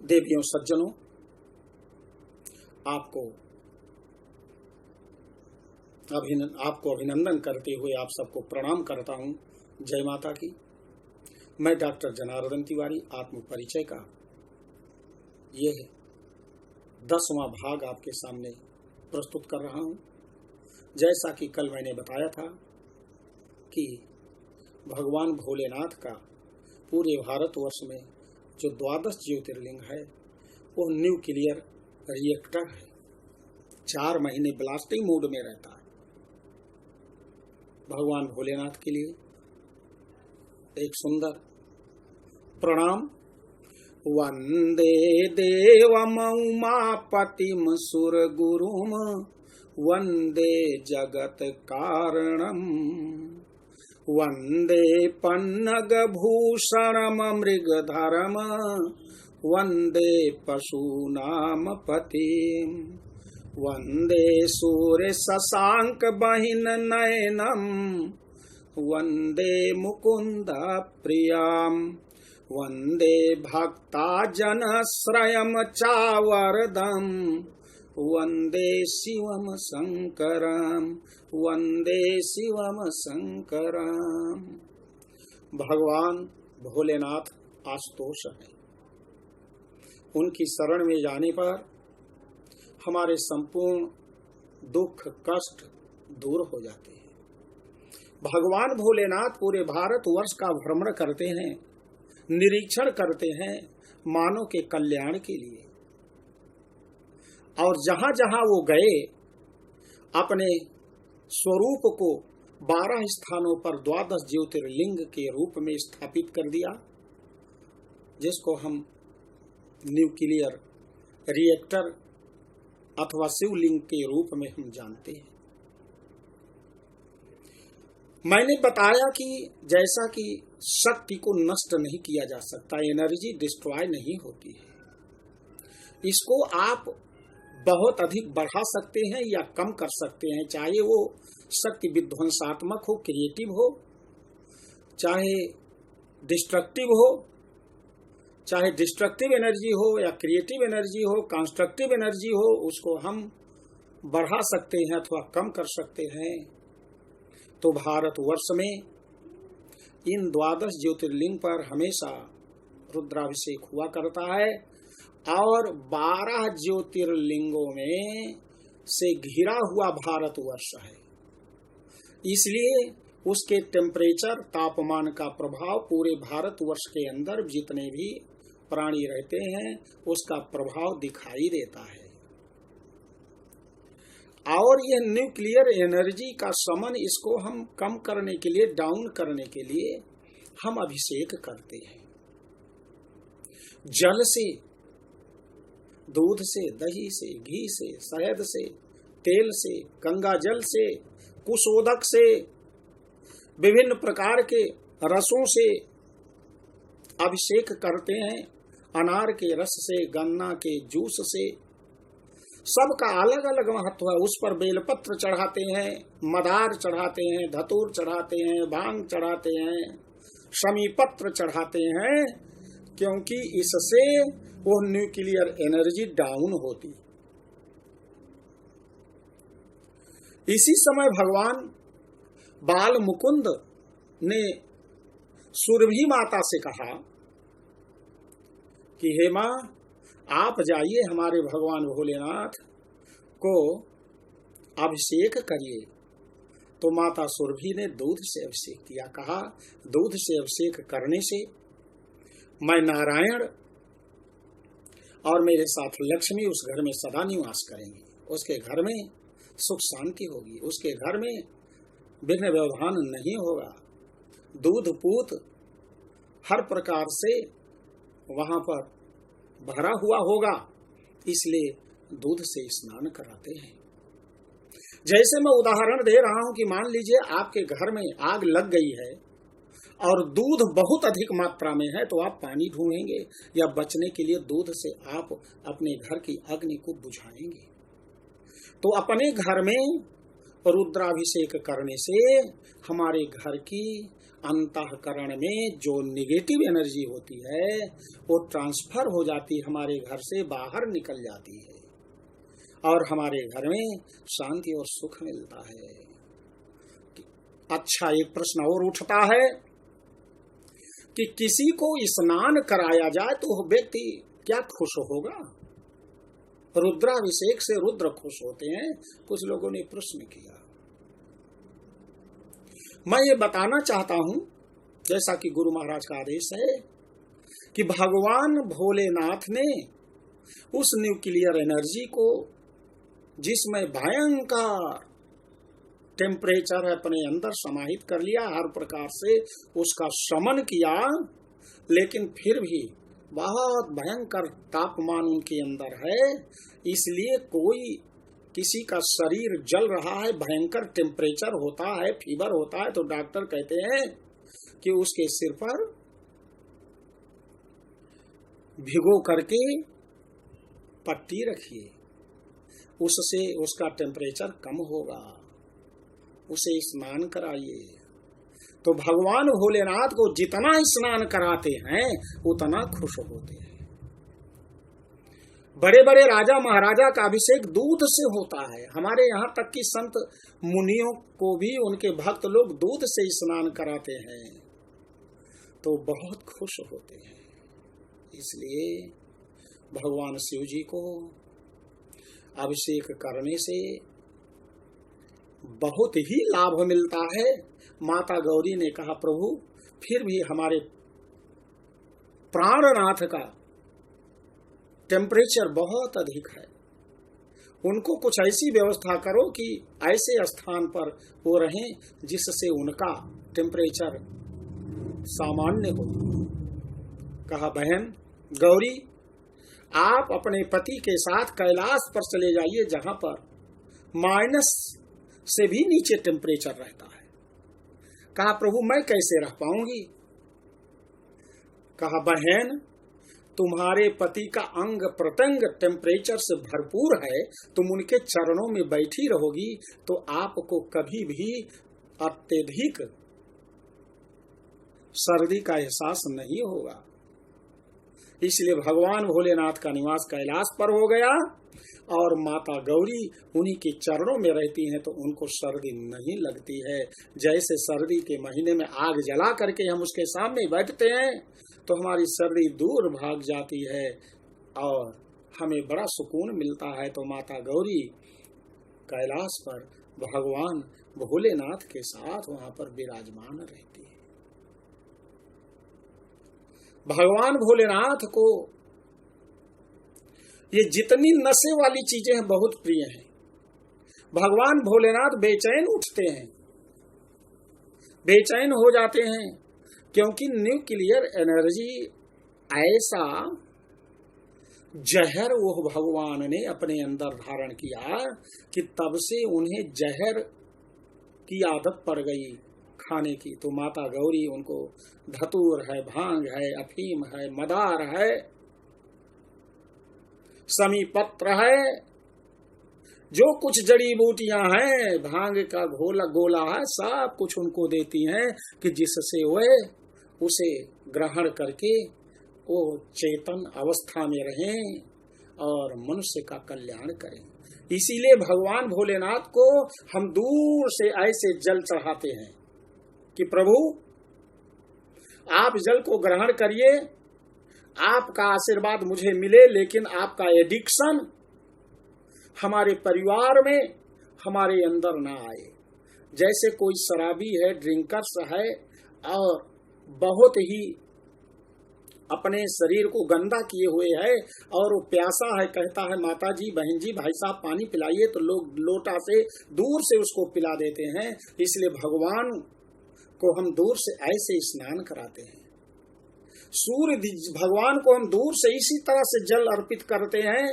देवियों सज्जनों, आपको अभिनंदन करते हुए आप सबको प्रणाम करता हूं। जय माता की। मैं डॉक्टर जनार्दन तिवारी आत्म परिचय का यह 10वां भाग आपके सामने प्रस्तुत कर रहा हूं। जैसा कि कल मैंने बताया था कि भगवान भोलेनाथ का पूरे भारतवर्ष में जो 12 ज्योतिर्लिंग है वो न्यूक्लियर रिएक्टर है। 4 महीने ब्लास्टिंग मोड में रहता है। भगवान भोलेनाथ के लिए एक सुंदर प्रणाम। वंदे देवम उमापतिम सुर गुरुम वंदे जगत कारणम वंदे पन्नग भूषणम मृगधरम वंदे पशूनाम पतिम वंदे सूर्य शशांक बहिन नयनम वंदे मुकुंद प्रियाम वंदे भक्ता जन श्रयम चावरदम वंदे शिवम शंकरम वंदे शिवम शंकरम। भगवान भोलेनाथ आशुतोष है। उनकी शरण में जाने पर हमारे संपूर्ण दुख कष्ट दूर हो जाते हैं। भगवान भोलेनाथ पूरे भारतवर्ष का भ्रमण करते हैं, निरीक्षण करते हैं मानव के कल्याण के लिए। और जहां जहां वो गए अपने स्वरूप को 12 स्थानों पर 12 ज्योतिर्लिंग के रूप में स्थापित कर दिया, जिसको हम न्यूक्लियर रिएक्टर अथवा शिवलिंग के रूप में हम जानते हैं। मैंने बताया कि जैसा कि शक्ति को नष्ट नहीं किया जा सकता, एनर्जी डिस्ट्रॉय नहीं होती है। इसको आप बहुत अधिक बढ़ा सकते हैं या कम कर सकते हैं, चाहे वो शक्ति विध्वंसात्मक हो, क्रिएटिव हो, चाहे डिस्ट्रक्टिव हो, चाहे डिस्ट्रक्टिव एनर्जी हो या क्रिएटिव एनर्जी हो, कंस्ट्रक्टिव एनर्जी हो, उसको हम बढ़ा सकते हैं अथवा कम कर सकते हैं। तो भारतवर्ष में इन 12 ज्योतिर्लिंग पर हमेशा रुद्राभिषेक हुआ करता है और 12 ज्योतिर्लिंगों में से घिरा हुआ भारतवर्ष है। इसलिए उसके टेम्परेचर तापमान का प्रभाव पूरे भारतवर्ष के अंदर जितने भी प्राणी रहते हैं उसका प्रभाव दिखाई देता है। और यह न्यूक्लियर एनर्जी का समन, इसको हम कम करने के लिए, डाउन करने के लिए हम अभिषेक करते हैं। जल से, दूध से, दही से, घी से, शहद से, तेल से, गंगा जल से, कुशोदक से, विभिन्न प्रकार के रसों से अभिषेक करते हैं। अनार के रस से, गन्ना के जूस से, सबका अलग अलग महत्व है। उस पर बेलपत्र चढ़ाते हैं, मदार चढ़ाते हैं, धतूर चढ़ाते हैं, भांग चढ़ाते हैं, शमी पत्र चढ़ाते हैं, क्योंकि इससे वो न्यूक्लियर एनर्जी डाउन होती। इसी समय भगवान बाल मुकुंद ने सुरभि माता से कहा कि हे माँ, आप जाइए हमारे भगवान भोलेनाथ को अभिषेक करिए। तो माता सुरभि ने दूध से अभिषेक किया। कहा, दूध से अभिषेक करने से मैं नारायण और मेरे साथ लक्ष्मी उस घर में सदा निवास करेंगे। उसके घर में सुख शांति होगी, उसके घर में विघ्न व्यवधान नहीं होगा, दूध पूत हर प्रकार से वहां पर भरा हुआ होगा। इसलिए दूध से स्नान कराते हैं। जैसे मैं उदाहरण दे रहा हूं कि मान लीजिए आपके घर में आग लग गई है और दूध बहुत अधिक मात्रा में है, तो आप पानी ढूंढेंगे या बचने के लिए दूध से आप अपने घर की अग्नि को बुझाएंगे। तो अपने घर में रुद्राभिषेक करने से हमारे घर की अंतःकरण में जो निगेटिव एनर्जी होती है वो ट्रांसफर हो जाती, हमारे घर से बाहर निकल जाती है और हमारे घर में शांति और सुख मिलता है। अच्छा, एक प्रश्न और उठता है कि किसी को स्नान कराया जाए तो व्यक्ति क्या खुश होगा? रुद्राभिषेक से रुद्र खुश होते हैं, कुछ लोगों ने प्रश्न किया। मैं ये बताना चाहता हूं, जैसा कि गुरु महाराज का आदेश है कि भगवान भोलेनाथ ने उस न्यूक्लियर एनर्जी को, जिसमें भयंकर टेम्परेचर अपने अंदर समाहित कर लिया, हर प्रकार से उसका शमन किया, लेकिन फिर भी बहुत भयंकर तापमान उनके अंदर है। इसलिए कोई किसी का शरीर जल रहा है, भयंकर टेम्परेचर होता है, फीवर होता है, तो डॉक्टर कहते हैं कि उसके सिर पर भिगो करके पट्टी रखिए, उससे उसका टेम्परेचर कम होगा, उसे स्नान कराइए। तो भगवान भोलेनाथ को जितना स्नान कराते हैं उतना खुश होते हैं। बड़े बड़े राजा महाराजा का अभिषेक दूध से होता है। हमारे यहाँ तक कि संत मुनियों को भी उनके भक्त लोग दूध से स्नान कराते हैं, तो बहुत खुश होते हैं। इसलिए भगवान शिव जी को अभिषेक करने से बहुत ही लाभ मिलता है। माता गौरी ने कहा, प्रभु फिर भी हमारे प्राणनाथ का टेम्परेचर बहुत अधिक है, उनको कुछ ऐसी व्यवस्था करो कि ऐसे स्थान पर वो रहें जिससे उनका टेम्परेचर सामान्य हो। कहा, बहन गौरी, आप अपने पति के साथ कैलाश पर चले जाइए, जहां पर माइनस से भी नीचे टेम्परेचर रहता है। कहा, प्रभु मैं कैसे रह पाऊंगी? कहा, बहन तुम्हारे पति का अंग प्रत्यंग टेम्परेचर से भरपूर है, तुम उनके चरणों में बैठी रहोगी तो आपको कभी भी अत्यधिक सर्दी का एहसास नहीं होगा। इसलिए भगवान भोलेनाथ का निवास कैलाश पर हो गया और माता गौरी उन्हीं के चरणों में रहती हैं, तो उनको सर्दी नहीं लगती है। जैसे सर्दी के महीने में आग जला करके हम उसके सामने बैठते हैं तो हमारी सर्दी दूर भाग जाती है और हमें बड़ा सुकून मिलता है। तो माता गौरी कैलाश पर भगवान भोलेनाथ के साथ वहां पर विराजमान रहती है। भगवान भोलेनाथ को ये जितनी नशे वाली चीजें हैं बहुत प्रिय हैं। भगवान भोलेनाथ बेचैन उठते हैं, बेचैन हो जाते हैं, क्योंकि न्यूक्लियर एनर्जी ऐसा जहर वो भगवान ने अपने अंदर धारण किया कि तब से उन्हें जहर की आदत पड़ गई खाने की। तो माता गौरी उनको धतूर है, भांग है, अफीम है, मदार है, समी पत्र है, जो कुछ जड़ी बूटियां हैं, भांग का गोला है, सब कुछ उनको देती हैं कि जिससे वे उसे ग्रहण करके वो चेतन अवस्था में रहें और मनुष्य का कल्याण करें। इसीलिए भगवान भोलेनाथ को हम दूर से ऐसे जल चढ़ाते हैं कि प्रभु आप जल को ग्रहण करिए, आपका आशीर्वाद मुझे मिले, लेकिन आपका एडिक्शन हमारे परिवार में हमारे अंदर ना आए। जैसे कोई शराबी है, ड्रिंकर्स है और बहुत ही अपने शरीर को गंदा किए हुए है और वो प्यासा है, कहता है माता जी, बहन जी, भाई साहब पानी पिलाइए, तो लोग लोटा से दूर से उसको पिला देते हैं। इसलिए भगवान को हम दूर से ऐसे स्नान कराते हैं। सूर्य भगवान को हम दूर से इसी तरह से जल अर्पित करते हैं,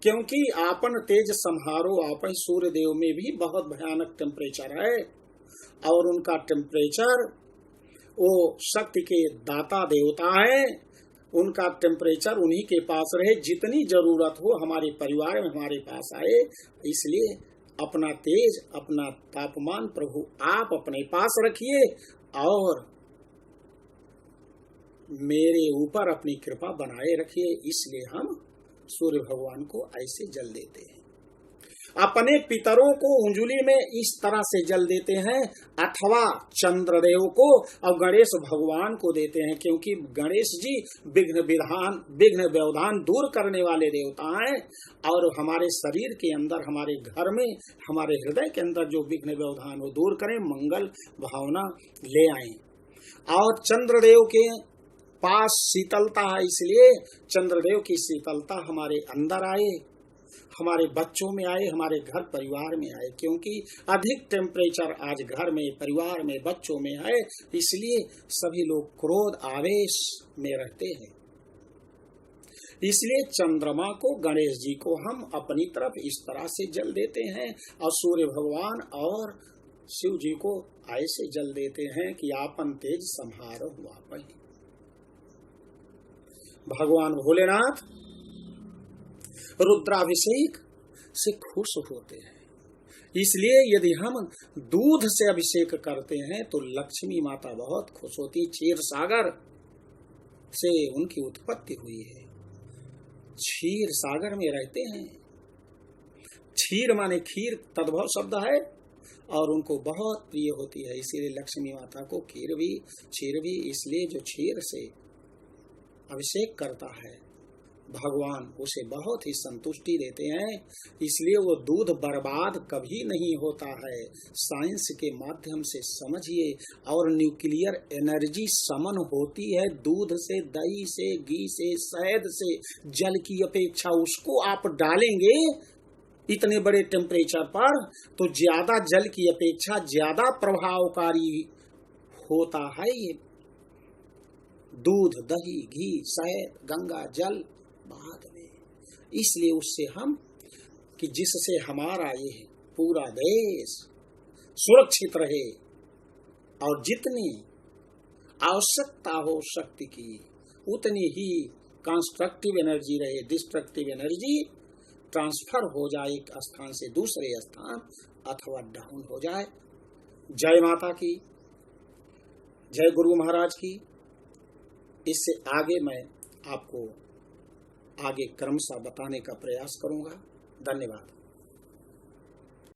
क्योंकि आपन तेज संहारो आपन सूर्य देव में भी बहुत भयानक टेम्परेचर है और उनका टेम्परेचर, वो शक्ति के दाता देवता है, उनका टेम्परेचर उन्हीं के पास रहे, जितनी जरूरत हो हमारे परिवार में हमारे पास आए। इसलिए अपना तेज, अपना तापमान प्रभु आप अपने पास रखिए और मेरे ऊपर अपनी कृपा बनाए रखिए, इसलिए हम सूर्य भगवान को ऐसे जल देते हैं। अपने पितरों को अंजलि में इस तरह से जल देते हैं, अथवा चंद्रदेव को और गणेश भगवान को देते हैं, क्योंकि गणेश जी विघ्न व्यवधान दूर करने वाले देवता हैं, और हमारे शरीर के अंदर, हमारे घर में, हमारे हृदय के अंदर जो विघ्न व्यवधान हो दूर करें, मंगल भावना ले आए। और चंद्रदेव के पास शीतलता है, इसलिए चंद्रदेव की शीतलता हमारे अंदर आए, हमारे बच्चों में आए, हमारे घर परिवार में आए, क्योंकि अधिक टेम्परेचर आज घर में, परिवार में, बच्चों में है, इसलिए सभी लोग क्रोध आवेश में रहते हैं। इसलिए चंद्रमा को, गणेश जी को हम अपनी तरफ इस तरह से जल देते हैं, और सूर्य भगवान और शिव जी को ऐसे जल देते हैं कि आपन तेज संहारो हुआ पही। भगवान भोलेनाथ रुद्राभिषेक से खुश होते हैं, इसलिए यदि हम दूध से अभिषेक करते हैं तो लक्ष्मी माता बहुत खुश होती। क्षीर सागर से उनकी उत्पत्ति हुई है, क्षीर सागर में रहते हैं। क्षीर माने खीर, तद्भव शब्द है, और उनको बहुत प्रिय होती है, इसीलिए लक्ष्मी माता को खीर भी, क्षीर भी, इसलिए जो क्षीर से अभिषेक करता है भगवान उसे बहुत ही संतुष्टि देते हैं, इसलिए वो दूध बर्बाद कभी नहीं होता है। साइंस के माध्यम से समझिए, और न्यूक्लियर एनर्जी समन होती है दूध से, दही से, घी से, शहद से, जल की अपेक्षा। उसको आप डालेंगे इतने बड़े टेम्परेचर पर, तो ज्यादा जल की अपेक्षा ज्यादा प्रभावकारी होता है ये दूध, दही, घी, शहद, गंगा जल बाद में। इसलिए उससे हम, कि जिससे हमारा ये पूरा देश सुरक्षित रहे, और जितनी आवश्यकता हो शक्ति की उतनी ही कंस्ट्रक्टिव एनर्जी रहे, डिस्ट्रक्टिव एनर्जी ट्रांसफर हो जाए एक स्थान से दूसरे स्थान, अथवा डाउन हो जाए। जय माता की, जय गुरु महाराज की। इससे आगे मैं आपको आगे क्रमशः बताने का प्रयास करूंगा। धन्यवाद।